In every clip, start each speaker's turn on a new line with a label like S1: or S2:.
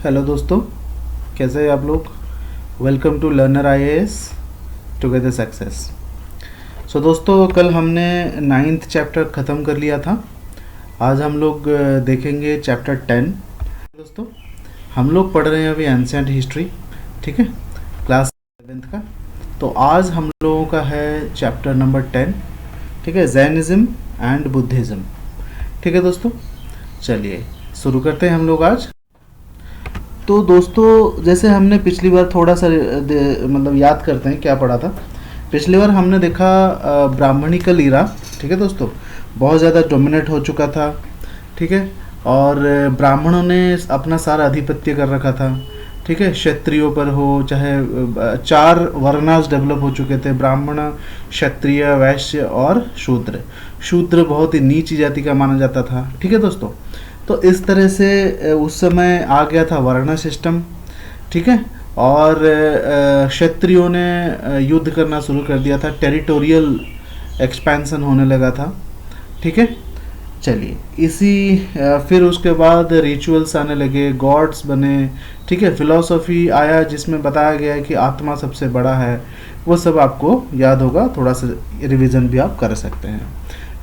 S1: Hello दोस्तों, कैसे हैं आप लोग। Welcome to learner IAS together success. So दोस्तों, कल हमने 9th चैप्टर ख़त्म कर लिया था। आज हम लोग देखेंगे चैप्टर 10। दोस्तों, हम लोग पढ़ रहे हैं अभी एंशिएंट हिस्ट्री, ठीक है, क्लास 7th का। तो आज हम लोगों का है चैप्टर नंबर 10, ठीक है, जैनिज़्म एंड बुद्धिज़्म। ठीक है दोस्तों, चलिए शुरू करते हैं हम लोग आज। तो दोस्तों, जैसे हमने पिछली बार थोड़ा सा मतलब याद करते हैं क्या पढ़ा था। पिछली बार हमने देखा ब्राह्मणिकल ईरा, ठीक है दोस्तों, बहुत ज़्यादा डोमिनेट हो चुका था, ठीक है, और ब्राह्मणों ने अपना सारा आधिपत्य कर रखा था, ठीक है। क्षत्रियों पर हो चाहे 4 वर्णास डेवलप हो चुके थे, ब्राह्मण, क्षत्रिय, वैश्य और शूद्र। शूद्र बहुत ही नीच जाति का माना जाता था, ठीक है दोस्तों। तो इस तरह से उस समय आ गया था वर्ण सिस्टम, ठीक है, और क्षत्रियों ने युद्ध करना शुरू कर दिया था, टेरिटोरियल एक्सपेंशन होने लगा था, ठीक है। चलिए फिर उसके बाद रिचुअल्स आने लगे, गॉड्स बने, ठीक है, फिलॉसफी आया जिसमें बताया गया कि आत्मा सबसे बड़ा है। वो सब आपको याद होगा, थोड़ा सा रिवीजन भी आप कर सकते हैं,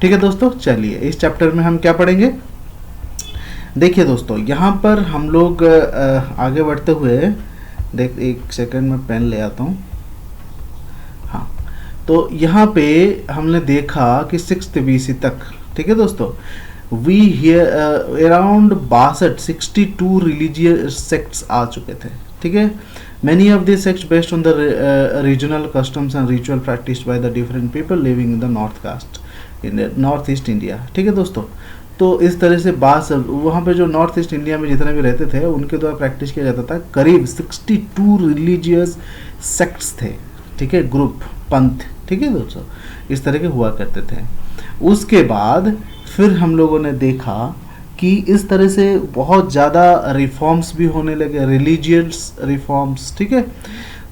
S1: ठीक है दोस्तों। चलिए इस चैप्टर में हम क्या पढ़ेंगे, देखिए दोस्तों, यहाँ पर हम लोग आगे बढ़ते हुए एक सेकंड में पेन ले आता हूँ। हाँ, तो यहाँ पे हमने देखा कि 6th BC तक, ठीक है दोस्तों, we here around 62 religious sects आ चुके थे, ठीक है। Many of this sects based on the regional customs and ritual practised by the different people living in the north coast in north east India, ठीक है दोस्तों। तो इस तरह से वहाँ पे जो नॉर्थ ईस्ट इंडिया में जितने भी रहते थे उनके द्वारा प्रैक्टिस किया जाता था। करीब 62 रिलीजियस सेक्ट्स थे, ठीक है, ग्रुप, पंथ, ठीक है दोस्तों, इस तरह के हुआ करते थे। उसके बाद फिर हम लोगों ने देखा कि इस तरह से बहुत ज़्यादा रिफॉर्म्स भी होने लगे, रिलीजियस रिफॉर्म्स, ठीक है।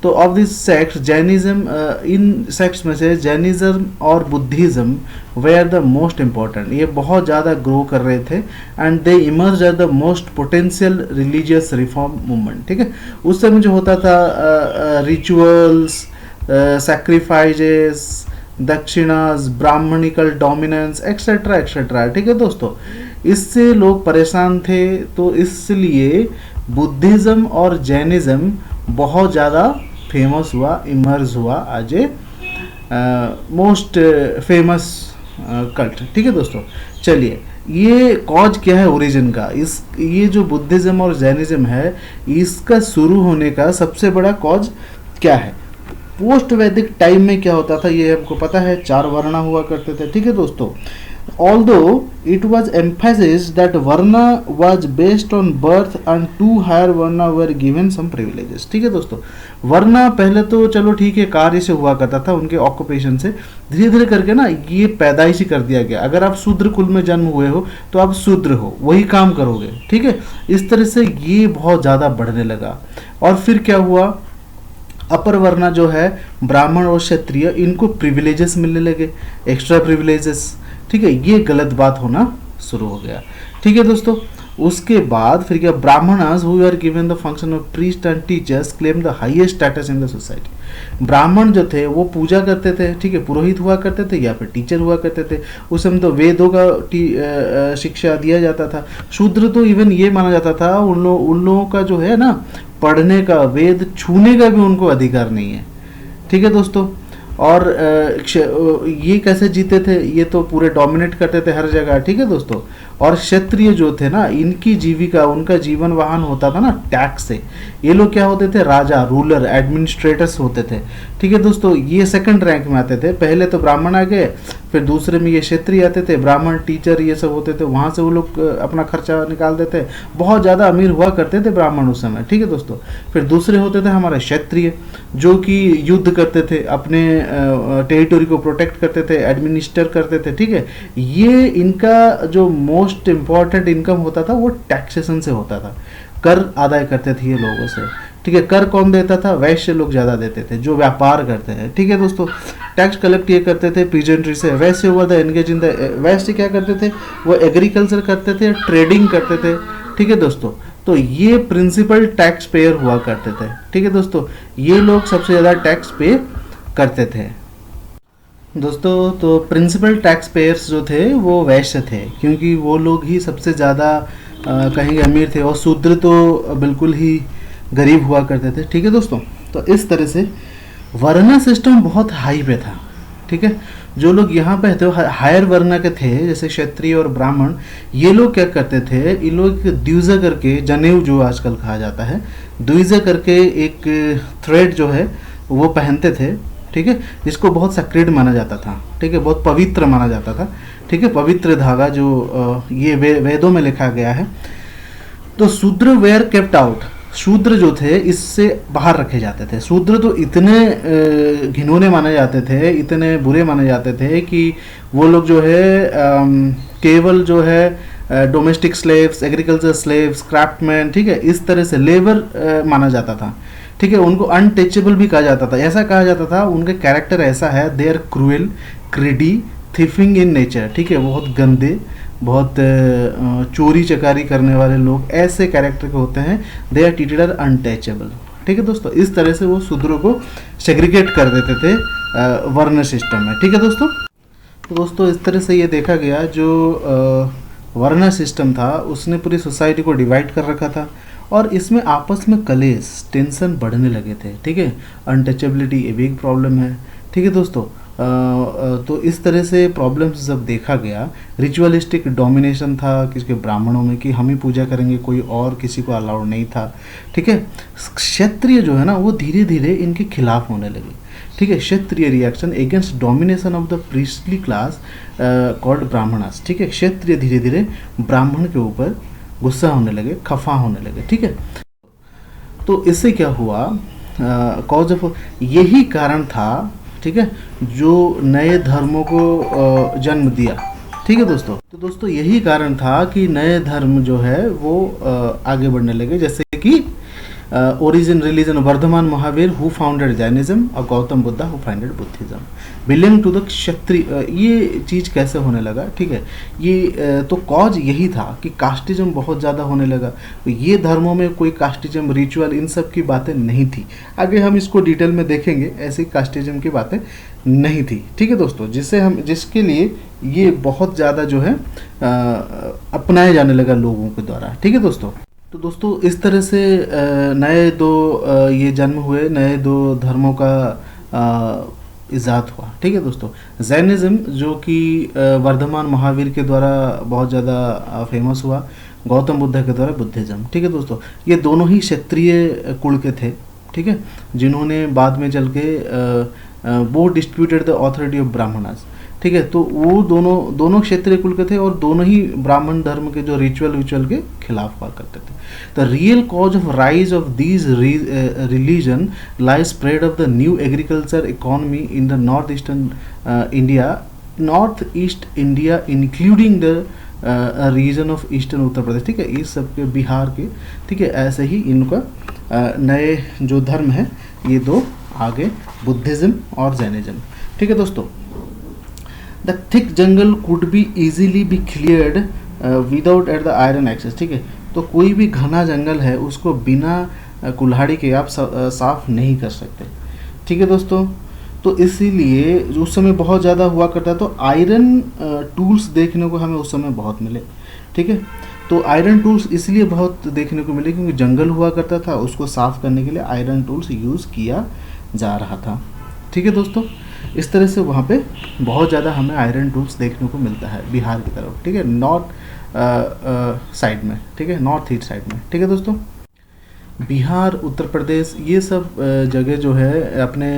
S1: तो ऑफ दिस सेक्ट्स जैनिज्म, इन सेक्ट्स में से जैनिज्म और Buddhism were the most important, ये बहुत ज़्यादा ग्रो कर रहे थे and they emerge at the most potential religious reform movement, ठीक है। उस समय जो होता था रिचुअल्स, सैक्रिफाइसेस, दक्षिणास, ब्राह्मणिकल डोमिनेंस एक्सेट्रा एक्सेट्रा, ठीक है दोस्तों, इससे लोग परेशान थे। तो इसलिए बुद्धिज्म और जैनिज्म बहुत ज़्यादा फेमस हुआ, इमर्ज हुआ as a most famous cult, ठीक है दोस्तों। चलिए ये कॉज क्या है ओरिजिन का, ये जो बुद्धिज्म और जैनिज्म है इसका शुरू होने का सबसे बड़ा कॉज क्या है। पोस्ट वैदिक टाइम में क्या होता था ये हमको पता है, 4 वर्ण हुआ करते थे, ठीक है दोस्तों। Although it was emphasized that Varna was based on birth and 2 higher Varna were given some privileges, ठीक है दोस्तों। वरना पहले तो चलो ठीक है कार्य से हुआ करता था, उनके ऑक्यूपेशन से, धीरे धीरे करके ना ये पैदाइशी कर दिया गया। अगर आप शूद्र कुल में जन्म हुए हो तो आप शूद्र हो, वही काम करोगे, ठीक है। इस तरह से ये बहुत ज़्यादा बढ़ने लगा। और फिर क्या हुआ, अपर वर्ण जो है ब्राह्मण और क्षत्रिय, इनको प्रिविलेजेस मिलने लगे, एक्स्ट्रा प्रिविलेजेस, ठीक है। ये गलत बात होना शुरू हो गया, ठीक है दोस्तों। उसके बाद फिर क्या, Brahmanas who are given the function of priest and teachers claim the highest status in the society. Brahman जो थे वो पूजा करते थे, ठीक है, पुरोहित हुआ करते थे या फिर टीचर हुआ करते थे। उस समय तो वेदों का शिक्षा दिया जाता था। शूद्र तो इवन ये माना जाता था उन लोगों का जो है ना, पढ़ने का, वेद छूने का भी उनको अधिकार नहीं है, ठीक है दोस्तों। और ये कैसे जीते थे, ये तो पूरे डोमिनेट करते थे हर जगह, ठीक है दोस्तों। और क्षत्रिय जो थे ना, इनकी जीविका, उनका जीवन वाहन होता था ना टैक्स से। ये लोग क्या होते थे, राजा, रूलर, एडमिनिस्ट्रेटर्स होते थे, ठीक है दोस्तों। ये सेकंड रैंक में आते थे। पहले तो ब्राह्मण आ गए, फिर दूसरे में ये क्षत्रिय आते थे, ब्राह्मण, टीचर, ये सब होते थे। वहाँ से वो लोग अपना खर्चा निकालते थे, बहुत ज़्यादा अमीर हुआ करते थे ब्राह्मण उस समय, ठीक है दोस्तों। फिर दूसरे होते थे हमारे क्षत्रिय, जो कि युद्ध करते थे, अपने टेरिटोरी को प्रोटेक्ट करते थे, एडमिनिस्टर करते थे, ठीक है। ये इनका जो मोस्ट इम्पॉर्टेंट इनकम होता था वो टैक्सेशन से होता था, कर अदा करते थे ये लोगों से, ठीक है। कर कौन देता था, वैश्य लोग ज़्यादा देते थे जो व्यापार करते हैं, ठीक है दोस्तों। टैक्स कलेक्ट ये करते थे पीजेंट्री से। वैश्य हुआ द एंगेज इन द, वैश्य क्या करते थे, वो एग्रीकल्चर करते थे, ट्रेडिंग करते थे, ठीक है दोस्तों। तो ये प्रिंसिपल टैक्स पेयर हुआ करते थे। ठीक है दोस्तों, ये लोग सबसे ज़्यादा टैक्स पे करते थे दोस्तों। तो प्रिंसिपल टैक्स पेयर्स जो थे वो वैश्य थे, क्योंकि वो लोग ही सबसे ज़्यादा कहेंगे अमीर थे, और शूद्र तो बिल्कुल ही गरीब हुआ करते थे। ठीक है दोस्तों, तो इस तरह से वर्ण सिस्टम बहुत हाई पे था। ठीक है, जो लोग यहाँ पे थे हायर वर्ण के थे, जैसे क्षत्रिय और ब्राह्मण, ये लोग क्या करते थे, ये लोग द्विजा करके, जनेऊ जो आजकल कहा जाता है, द्विजा करके एक थ्रेड जो है वो पहनते थे। ठीक है, जिसको बहुत सक्रेड माना जाता था। ठीक है, बहुत पवित्र माना जाता था। ठीक है, पवित्र धागा जो ये वेदों में लिखा गया है। तो शूद्र वेयर केप्ट आउट, शूद्र जो थे इससे बाहर रखे जाते थे। शूद्र तो इतने घिनौने माने जाते थे, इतने बुरे माने जाते थे कि वो लोग जो है केवल जो है domestic slaves, agriculture slaves, craftsman, ठीक है, इस तरह से लेबर माना जाता था। ठीक है, उनको अनटचेबल भी कहा जाता था। ऐसा कहा जाता था उनके कैरेक्टर ऐसा है, they are cruel, greedy, thieving in nature. ठीक है, बहुत गंदे, बहुत चोरी चकारी करने वाले लोग ऐसे कैरेक्टर के होते हैं। They are treated are untouchable. ठीक है दोस्तों, इस तरह से वो शूद्रों को सेग्रीगेट कर देते थे वर्ण सिस्टम में। ठीक है दोस्तों, तो दोस्तों इस तरह से ये देखा गया, जो वर्ण सिस्टम था उसने पूरी सोसाइटी को डिवाइड कर रखा था, और इसमें आपस में कलेश, टेंशन बढ़ने लगे थे। ठीक है, अनटचेबिलिटी ये भी एक प्रॉब्लम है। ठीक है दोस्तों, तो इस तरह से प्रॉब्लम्स जब देखा गया, रिचुअलिस्टिक डोमिनेशन था किसके, ब्राह्मणों में, कि हम ही पूजा करेंगे, कोई और किसी को अलाउड नहीं था। ठीक है, क्षत्रिय जो है ना वो धीरे धीरे इनके खिलाफ होने लगे। ठीक है, Kshatriya reaction against domination of the priestly class called Brahmanas. ठीक है, क्षत्रिय धीरे धीरे ब्राह्मण के ऊपर गुस्सा होने लगे, खफा होने लगे। ठीक है, तो इससे क्या हुआ, कॉज ऑफ, यही कारण था, ठीक है, जो नए धर्मों को जन्म दिया। ठीक है दोस्तों, तो दोस्तों यही कारण था कि नए धर्म जो है वो आगे बढ़ने लगे, जैसे कि origin religion Vardhaman Mahavira who founded Jainism, और Gautama Buddha who founded Buddhism, belong to the Kshatriya. ये चीज़ कैसे होने लगा, ठीक है, ये तो कॉज यही था कि कास्टिज्म बहुत ज़्यादा होने लगा। तो ये धर्मों में कोई कास्टिज्म, रिचुअल, इन सब की बातें नहीं थी। आगे हम इसको डिटेल में देखेंगे, ऐसी कास्टिज्म की बातें नहीं थी। ठीक है दोस्तों, जिसके लिए ये बहुत ज़्यादा जो है अपनाया जाने लगा लोगों के द्वारा। ठीक है दोस्तों, तो दोस्तों इस तरह से नए दो ये जन्म हुए, नए दो धर्मों का इजाद हुआ। ठीक है दोस्तों, जैनिज्म जो कि वर्धमान महावीर के द्वारा बहुत ज़्यादा फेमस हुआ, गौतम बुद्ध के द्वारा बुद्धिज्म। ठीक है दोस्तों, ये दोनों ही क्षत्रिय कुल के थे। ठीक है, जिन्होंने बाद में चल के वो disputed the authority of Brahmanas. ठीक है, तो वो दोनों क्षेत्रीय कुल के थे, और दोनों ही ब्राह्मण धर्म के जो रिचुअल के खिलाफ हुआ करते थे। The real cause of rise of these religion lie spread of the new agriculture economy in the north east India including the region of eastern Uttar Pradesh. ठीक है, इस सब के बिहार के, ठीक है, ऐसे ही इनका नए जो धर्म है ये दो आगे, बुद्धिज्म और जैनिज्म। ठीक है दोस्तों, the thick jungle could be easily be cleared without at the iron axes. ठीक है, तो कोई भी घना जंगल है उसको बिना कुल्हाड़ी के आप साफ नहीं कर सकते। ठीक है दोस्तों, तो इसीलिए उस समय बहुत ज़्यादा हुआ करता, तो आयरन टूल्स देखने को हमें उस समय बहुत मिले। ठीक है, तो आयरन टूल्स इसलिए बहुत देखने को मिले क्योंकि जंगल हुआ करता था, उसको साफ करने के लिए आयरन टूल्स यूज़ किया जा रहा था। ठीक है दोस्तों, इस तरह से वहाँ पे बहुत ज़्यादा हमें आयरन टूल्स देखने को मिलता है बिहार की तरफ। ठीक है, नॉर्थ साइड में, ठीक है, नॉर्थ ईस्ट साइड में। ठीक है दोस्तों, बिहार, उत्तर प्रदेश, ये सब जगह जो है अपने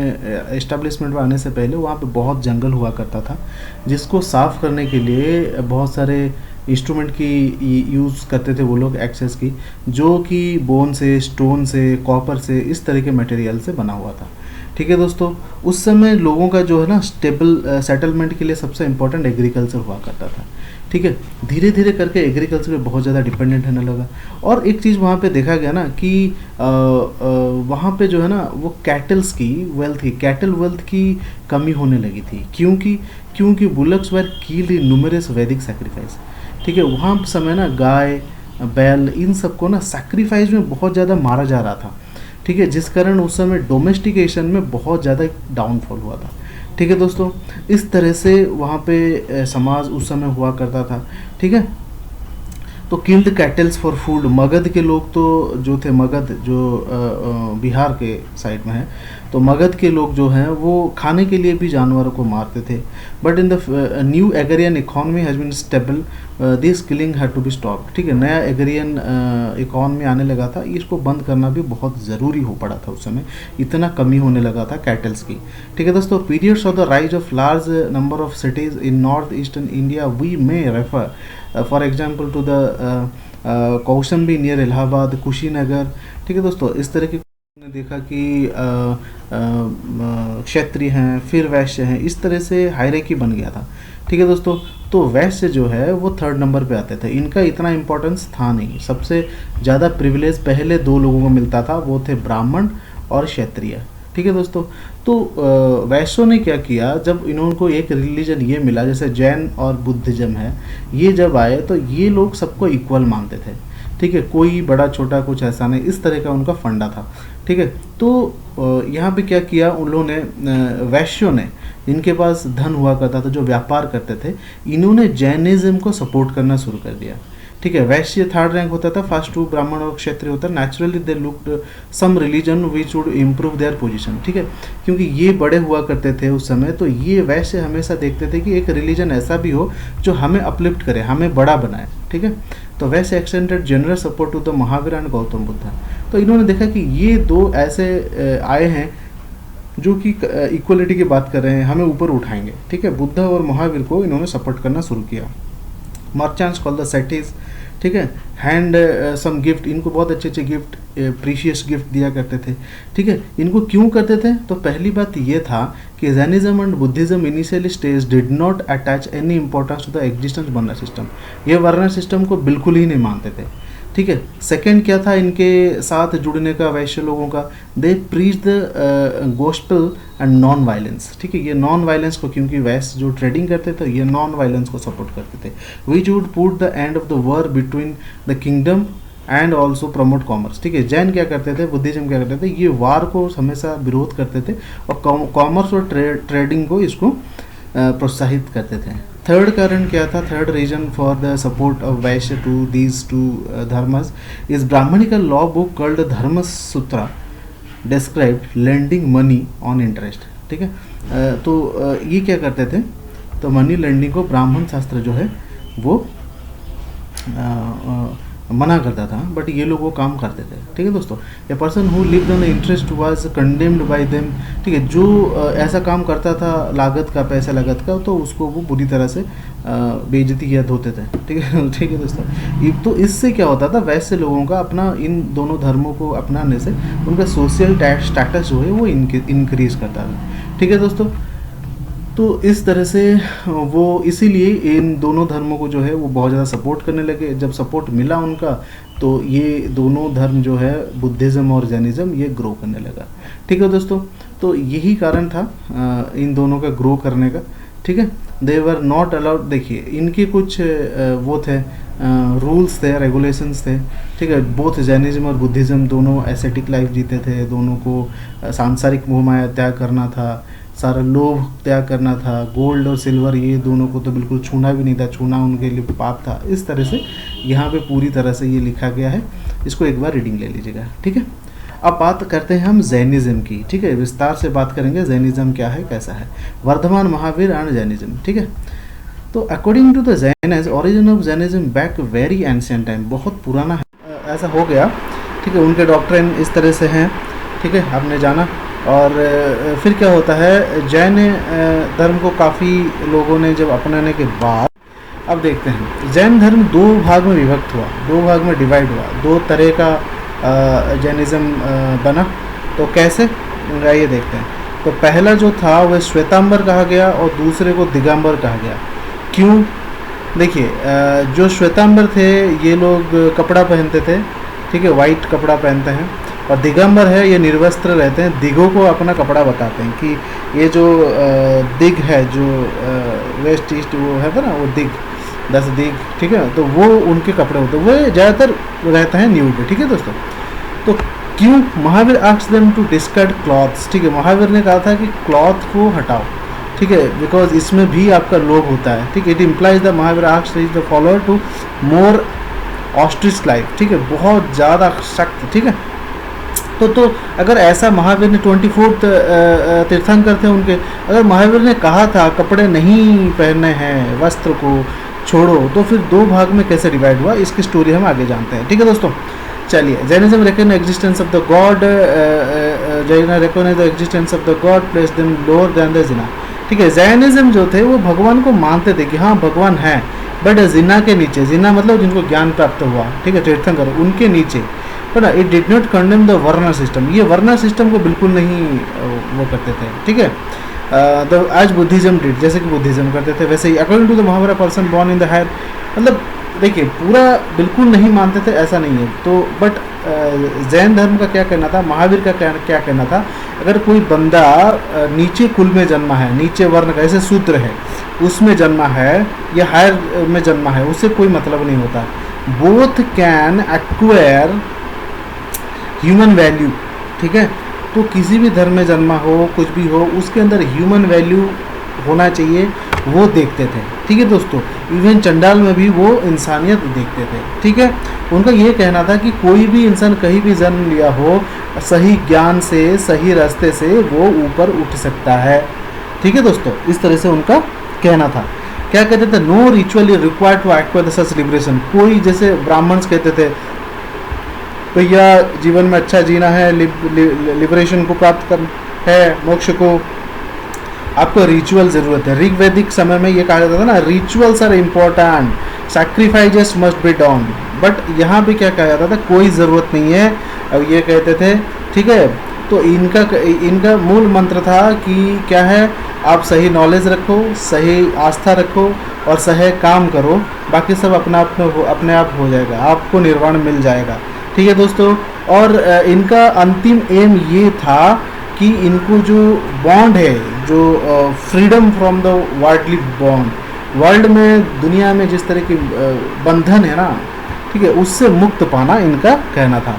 S1: एस्टेब्लिशमेंट में आने से पहले वहाँ पे बहुत जंगल हुआ करता था, जिसको साफ़ करने के लिए बहुत सारे इंस्ट्रूमेंट की यूज़ करते थे वो लोग, एक्सेस की, जो कि बोन से, स्टोन से, कॉपर से, इस तरह के मटेरियल से बना हुआ था। ठीक है दोस्तों, उस समय लोगों का जो है ना स्टेबल सेटलमेंट के लिए सबसे इम्पोर्टेंट एग्रीकल्चर हुआ करता था। ठीक है, धीरे धीरे करके एग्रीकल्चर पे बहुत ज़्यादा डिपेंडेंट होने लगा। और एक चीज़ वहाँ पे देखा गया ना कि वहाँ पे जो है ना वो कैटल्स की वेल्थ की कमी होने लगी थी, क्योंकि बुलक्स वर कील्ड इन न्यूमरस वैदिक सैक्रिफाइस। ठीक है, वहाँ समय ना गाय, बैल, इन सबको ना सैक्रिफाइस में बहुत ज़्यादा मारा जा रहा था, ठीक है, जिस कारण उस समय डोमेस्टिकेशन में बहुत ज़्यादा डाउनफॉल हुआ था। ठीक है दोस्तों, इस तरह से वहाँ पे समाज उस समय हुआ करता था। ठीक है, तो killed kettles for food, Magadh के लोग तो जो थे, मगध जो बिहार के साइड में है, तो मगध के लोग जो हैं वो खाने के लिए भी जानवरों को मारते थे। But in the new agrarian economy has been stable, this killing had to be stopped. ठीक है, नया एग्रियन इकोनॉमी आने लगा था, इसको बंद करना भी बहुत ज़रूरी हो पड़ा था उस समय, इतना कमी होने लगा था कैटल्स की। ठीक है दोस्तों, periods of the rise of large number of cities in north eastern India we may refer for example to the Kaushambi near Allahabad, Kushinagar. ठीक है दोस्तों, इस तरह के ने देखा कि क्षत्रिय हैं, फिर वैश्य हैं, इस तरह से हायरार्की बन गया था। ठीक है दोस्तों, तो वैश्य जो है वो 3rd नंबर पे आते थे, इनका इतना इम्पोर्टेंस था नहीं। सबसे ज़्यादा प्रिविलेज पहले 2 लोगों को मिलता था, वो थे ब्राह्मण और क्षत्रिय। ठीक है दोस्तों, तो वैश्यों ने क्या किया, जब इनको एक रिलीजन ये मिला, जैसे जैन और बुद्धिज्म है, ये जब आए तो ये लोग सबको इक्वल मानते थे। ठीक है, कोई बड़ा छोटा कुछ ऐसा नहीं, इस तरह का उनका फंडा था। ठीक है, तो यहाँ पे क्या किया उन्होंने, वैश्यों ने, इनके पास धन हुआ करता था, जो व्यापार करते थे, इन्होंने जैनिज्म को सपोर्ट करना शुरू कर दिया। ठीक है, वैश्य 3rd रैंक होता था, फर्स्ट 2 ब्राह्मण और क्षत्रिय होता है। Naturally they looked some religion which would improve their position. ठीक है, क्योंकि ये बड़े हुआ करते थे उस समय, तो ये वैश्य हमेशा देखते थे कि एक रिलीजन ऐसा भी हो जो हमें अपलिफ्ट करे, हमें बड़ा बनाए। ठीक है, तो Vaishya extended general support to the Mahavir and Gautam Buddha. तो इन्होंने देखा कि ये 2 ऐसे आए हैं जो कि इक्वलिटी की बात कर रहे हैं, हमें ऊपर उठाएंगे। ठीक है, बुद्ध और महावीर को इन्होंने सपोर्ट करना शुरू किया। मर्चेंट्स कॉल द सेठीज, ठीक है, हैंड सम गिफ्ट, इनको बहुत अच्छे अच्छे गिफ्ट, प्रीशियस गिफ्ट दिया करते थे। ठीक है, इनको क्यों करते थे, तो पहली बात ये था कि Jainism and Buddhism initially stage did not attach any importance to the existence varna system, ये वर्ण सिस्टम को बिल्कुल ही नहीं मानते थे। ठीक है, सेकंड क्या था इनके साथ जुड़ने का वैश्य लोगों का, they preach the gospel and non violence. ठीक है, ये नॉन वायलेंस को, क्योंकि वैश्य जो ट्रेडिंग करते थे ये नॉन वायलेंस को सपोर्ट करते थे। Which would put the end of the war between the kingdom and also promote commerce. ठीक है, जैन क्या करते थे, बुद्धिज्म क्या करते थे, ये वार को हमेशा विरोध करते थे और कॉमर्स और ट्रेडिंग को इसको प्रोत्साहित करते थे। 3rd कारण क्या था, 3rd reason for the support of Vaishya to these 2 धर्मस is Brahmanical law book called Dharmasutra described lending money on interest. ठीक है, तो ये क्या करते थे, तो मनी लेंडिंग को ब्राह्मण शास्त्र जो है वो मना करता था, बट ये लोग वो काम करते थे। ठीक है दोस्तों, a person who lived on the interest was condemned bye them. ठीक है, जो ऐसा काम करता था लागत का, पैसा लागत का, तो उसको वो बुरी तरह से बेइज्जती किया धोते थे। ठीक है, ठीक है दोस्तों, तो इससे क्या होता था, वैसे लोगों का अपना इन दोनों धर्मों को अपनाने से उनका सोशल स्टेटस जो है वो इंक्रीज करता था। ठीक है दोस्तों, तो इस तरह से वो इसीलिए इन दोनों धर्मों को जो है वो बहुत ज़्यादा सपोर्ट करने लगे। जब सपोर्ट मिला उनका, तो ये दोनों धर्म जो है, बुद्धिज़्म और जैनिज़्म, ये ग्रो करने लगा। ठीक है दोस्तों, तो यही कारण था इन दोनों का ग्रो करने का। ठीक है, दे वर नॉट अलाउड, देखिए इनके कुछ वो थे, रूल्स थे, रेगुलेशंस थे। ठीक है, बोथ जैनिज्म और बुद्धिज़्म दोनों एसेटिक लाइफ जीते थे, दोनों को सांसारिक मोह माया त्याग करना था, सारा लोभ त्याग करना था, गोल्ड और सिल्वर ये दोनों को तो बिल्कुल छूना भी नहीं था, छूना उनके लिए पाप था। इस तरह से यहाँ पे पूरी तरह से ये लिखा गया है, इसको एक बार रीडिंग ले लीजिएगा। ठीक है, अब बात करते हैं हम जैनिज्म की। ठीक है, विस्तार से बात करेंगे जैनिज्म क्या है, कैसा है, वर्धमान महावीर एंड जैनिज्म। ठीक है, तो according to the Jainism, origin of Jainism back very ancient time, बहुत पुराना है, ऐसा हो गया। ठीक है, उनके डॉक्ट्रिन इस तरह से हैं। ठीक है, आपने जाना। और फिर क्या होता है, जैन धर्म को काफ़ी लोगों ने जब अपनाने के बाद, अब देखते हैं जैन धर्म 2 भाग में विभक्त हुआ, 2 भाग में डिवाइड हुआ, 2 तरह का जैनिज्म बना। तो कैसे, ये देखते हैं। तो पहला जो था वह श्वेतांबर कहा गया और दूसरे को दिगंबर कहा गया। क्यों, देखिए जो श्वेतांबर थे ये लोग कपड़ा पहनते थे। ठीक है, वाइट कपड़ा पहनते हैं, और दिगंबर है ये निर्वस्त्र रहते हैं, दिगों को अपना कपड़ा बताते हैं कि ये जो दिग है, जो वेस्ट ईस्ट वो है ना, वो दिग, दस्तदीग, ठीक है, तो वो उनके कपड़े होते हैं, वो ज़्यादातर रहते हैं न्यूड, ठीक है दोस्तों। तो क्यों Mahavir asks them to discard clothes, ठीक है, महावीर ने कहा था कि क्लॉथ को हटाओ, ठीक है, बिकॉज इसमें भी आपका लोभ होता है, ठीक है। It implies the Mahavir asks the follower to more austere life, ठीक है, बहुत ज़्यादा सख्त, ठीक है। तो अगर ऐसा महावीर ने 24 तीर्थंकर थे उनके, अगर महावीर ने कहा था कपड़े नहीं पहनने हैं, वस्त्र को छोड़ो, तो फिर 2 भाग में कैसे डिवाइड हुआ, इसकी स्टोरी हम आगे जानते हैं, ठीक है दोस्तों। चलिए, Jainism recognise existence of the god, Jain recognise the existence of the god, place them lower than the Jina, ठीक है। जैनिज्म जो थे वो भगवान को मानते थे कि हाँ भगवान है, बट जिना के नीचे, जिना मतलब जिनको ज्ञान प्राप्त हुआ, ठीक है, तीर्थंकर, उनके नीचे, पर it did not condemn the वर्ण सिस्टम, ये वर्ण सिस्टम को बिल्कुल नहीं वो करते थे, ठीक है। द आज बुद्धिज्म डिड, जैसे कि बुद्धिज्म करते थे वैसे ही, according to the Mahavira person born in the higher, मतलब देखिए पूरा बिल्कुल नहीं मानते थे ऐसा नहीं है। तो बट जैन धर्म का क्या कहना था, महावीर का क्या कहना था, अगर कोई बंदा नीचे कुल में जन्मा है, नीचे वर्ण का, जैसे शूद्र है उसमें जन्मा है या हायर में जन्मा है, उससे कोई मतलब नहीं होता। Both can acquire human value, ठीक है। तो किसी भी धर्म में जन्मा हो, कुछ भी हो, उसके अंदर ह्यूमन वैल्यू होना चाहिए, वो देखते थे, ठीक है दोस्तों। इवन चंडाल में भी वो इंसानियत देखते थे, ठीक है। उनका ये कहना था कि कोई भी इंसान कहीं भी जन्म लिया हो, सही ज्ञान से, सही रास्ते से वो ऊपर उठ सकता है, ठीक है दोस्तों। इस तरह से उनका कहना था। क्या कहते थे, no ritual is required to acquire the such liberation. कोई जैसे ब्राह्मण्स कहते थे भैया जीवन में अच्छा जीना है, लिबरेशन को प्राप्त कर है, मोक्ष को, आपको रिचुअल ज़रूरत है। ऋग्वैदिक समय में ये कहा जाता था ना, rituals are important, sacrifices must be done, but यहाँ पे क्या कहा जाता था, कोई ज़रूरत नहीं है, अब ये कहते थे, ठीक है। तो इनका मूल मंत्र था कि क्या है, आप सही नॉलेज रखो, सही आस्था रखो और सही काम करो, बाकी सब अपने आप हो जाएगा, आपको निर्वाण मिल जाएगा, ठीक है दोस्तों। और इनका अंतिम एम ये था कि इनको जो बॉन्ड है, जो freedom from the worldly bond, world में, दुनिया में जिस तरह की बंधन है ना, ठीक है, उससे मुक्त पाना इनका कहना था।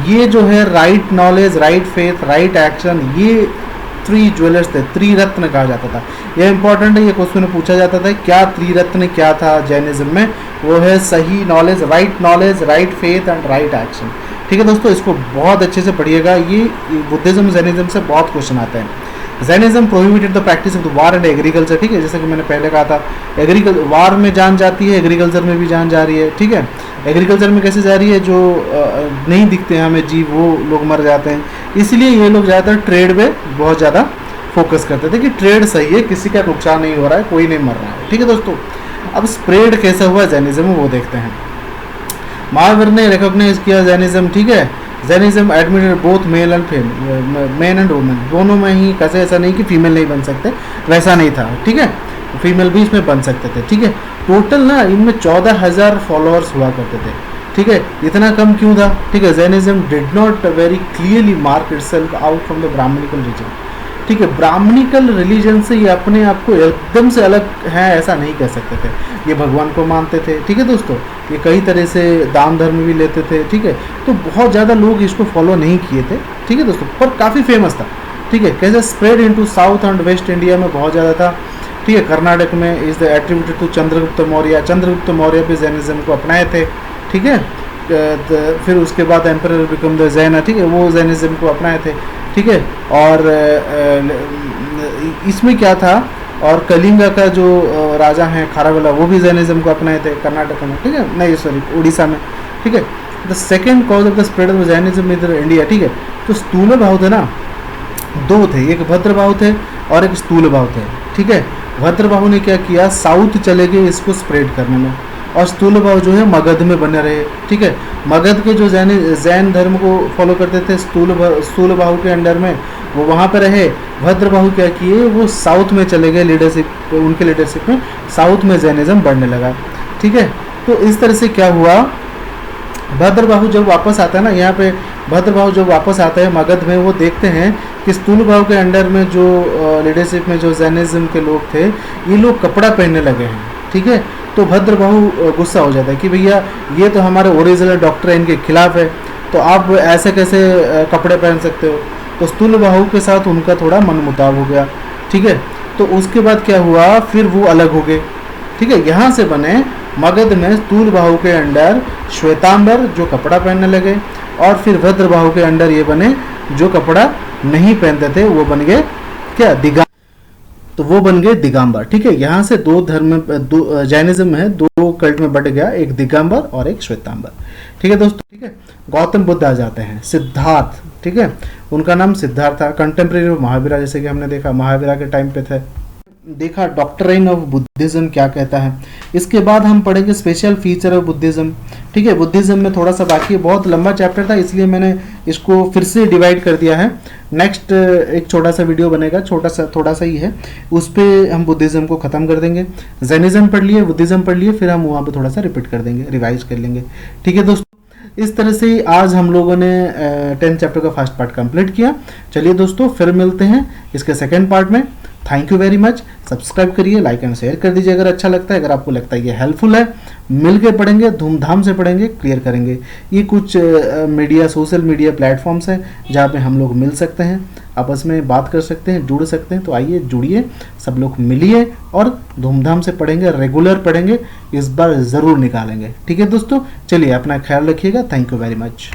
S1: ये जो है right knowledge, right faith, right action, ये 3 ज्वेलर्स थे, त्रिरत्न कहा जाता था। यह इंपॉर्टेंट है, ये क्वेश्चन में पूछा जाता था, क्या त्रिरत्न क्या था जैनिज्म में, वो है सही knowledge, right faith and right action, ठीक है दोस्तों। इसको बहुत अच्छे से पढ़िएगा, ये बुद्धिज्म जैनिज्म से बहुत क्वेश्चन आते हैं। Jainism prohibited the practice of the war and agriculture, ठीक है, जैसे कि मैंने पहले कहा था, वार में जान जाती है, एग्रीकल्चर में भी जान जा रही है, ठीक है। एग्रीकल्चर में कैसे जा रही है, जो नहीं दिखते हैं हमें जीव, वो लोग मर जाते हैं, इसलिए ये लोग ज़्यादातर ट्रेड में बहुत ज़्यादा फोकस करते थे कि ट्रेड सही है, किसी का नुकसान नहीं हो रहा है, कोई नहीं मर रहा है, ठीक है दोस्तों। अब स्प्रेड कैसा हुआ जैनिज्म, वो देखते हैं। महावीर ने रिकॉग्नाइज किया जैनिज्म, ठीक है। Jainism admitted both male and women, दोनों में ही, कैसे, ऐसा नहीं कि फीमेल नहीं बन सकते, वैसा नहीं था, ठीक है, फीमेल भी इसमें बन सकते थे, ठीक है। टोटल ना इनमें 14,000 फॉलोअर्स हुआ करते थे, ठीक है। इतना कम क्यों था, ठीक है। Jainism did not very clearly mark itself out from the Brahmanical religion, ठीक है। ब्राह्मणिकल रिलीजन से ये अपने आप को एकदम से अलग है ऐसा नहीं कह सकते थे। ये भगवान को मानते थे, ठीक है दोस्तों। ये कई तरह से दान धर्म भी लेते थे, ठीक है। तो बहुत ज़्यादा लोग इसको फॉलो नहीं किए थे, ठीक है दोस्तों, पर काफ़ी फेमस था, ठीक है। कैसे spread into south and west India में बहुत ज़्यादा था, ठीक है। कर्नाटक में is the attributed to Chandragupta Maurya, Chandragupta Maurya भी जैनिज्म को अपनाए थे, ठीक है। फिर उसके बाद एम्परर बिकम द जैन, ठीक है, वो जैनिज्म को अपनाए थे, ठीक है। और इसमें क्या था, और कलिंगा का जो राजा हैं खारावेला, वो भी जैनिज्म को अपनाए थे कर्नाटक में, ठीक है, नहीं सॉरी उड़ीसा में, ठीक है। The second cause of the spread of Jainism in India, ठीक है। तो स्थूल भाव थे ना, 2 थे, एक भद्र भाव थे और एक स्थूल भाव थे, ठीक है। भद्र भाव ने क्या किया, साउथ चले गए इसको स्प्रेड करने में, और स्थूल भाव जो है मगध में बने रहे, ठीक है। मगध के जो जैन धर्म को फॉलो करते थे स्थूल भाव के अंडर में, वो वहाँ पर रहे। भद्र भाव क्या किए, वो साउथ में चले गए, लीडरशिप, उनके लीडरशिप में साउथ में जैनिज्म बढ़ने लगा, ठीक है। तो इस तरह से क्या हुआ, भद्रबाहु जब वापस आता है ना, यहाँ पे भद्रबाहु जब वापस आता है मगध में, वो देखते हैं कि स्थूल भाव के अंडर में जो लीडरशिप में जो जैनिज्म के लोग थे, ये लोग कपड़ा पहनने लगे हैं, ठीक है। तो भद्रबाहु गुस्सा हो जाता है कि भैया ये तो हमारे ओरिजिनल डॉक्ट्राइन के खिलाफ है, तो आप ऐसे कैसे कपड़े पहन सकते हो। तो स्थूल बाहु के साथ उनका थोड़ा मनमुटाव हो गया, ठीक है। तो उसके बाद क्या हुआ, फिर वो अलग हो गए, ठीक है। यहाँ से बने मगध में स्थूल बाहु के अंडर श्वेतांबर जो कपड़ा पहनने लगे, और फिर भद्रबाहु के अंडर ये बने जो कपड़ा नहीं पहनते थे, वो बन गए क्या, दिगंबर। तो वो बन गए दिगंबर, ठीक है। यहाँ से दो धर्म, दो जैनिज्म है, दो कल्ट में बट गया, एक दिगंबर और एक श्वेतांबर, ठीक है दोस्तों, ठीक है। गौतम बुद्ध आ जाते हैं, सिद्धार्थ, ठीक है, उनका नाम सिद्धार्थ था, कंटेम्प्रेरी महावीरा, जैसे कि हमने देखा महावीरा के टाइम पे थे, देखा डॉक्ट्राइन ऑफ बुद्धिज्म क्या कहता है। इसके बाद हम पढ़ेंगे स्पेशल फीचर ऑफ बुद्धिज्म, ठीक है। बुद्धिज्म में थोड़ा सा बाकी है, बहुत लंबा चैप्टर था इसलिए मैंने इसको फिर से डिवाइड कर दिया है। नेक्स्ट एक छोटा सा वीडियो बनेगा, छोटा सा थोड़ा सा ही है, उस पर हम बुद्धिज्म को ख़त्म कर देंगे। जैनिज्म पढ़ लिए, बुद्धिज्म पढ़ लिए, फिर हम वहाँ पर थोड़ा सा रिपीट कर देंगे, रिवाइज कर लेंगे, ठीक है दोस्तों। इस तरह से आज हम लोगों ने 10th चैप्टर का फर्स्ट पार्ट कंप्लीट किया। चलिए दोस्तों, फिर मिलते हैं इसके सेकेंड पार्ट में। Thank you very much. Subscribe करिए, लाइक एंड शेयर कर दीजिए अगर अच्छा लगता है, अगर आपको लगता है ये हेल्पफुल है। मिल के पढ़ेंगे, धूमधाम से पढ़ेंगे, क्लियर करेंगे। ये कुछ मीडिया, सोशल मीडिया प्लेटफॉर्म्स हैं जहाँ पे हम लोग मिल सकते हैं, आपस में बात कर सकते हैं, जुड़ सकते हैं। तो आइए जुड़िए, सब लोग मिलिए और धूमधाम से पढ़ेंगे, रेगुलर पढ़ेंगे, इस बार ज़रूर निकालेंगे, ठीक है दोस्तों। चलिए अपना ख्याल रखिएगा। Thank you very much.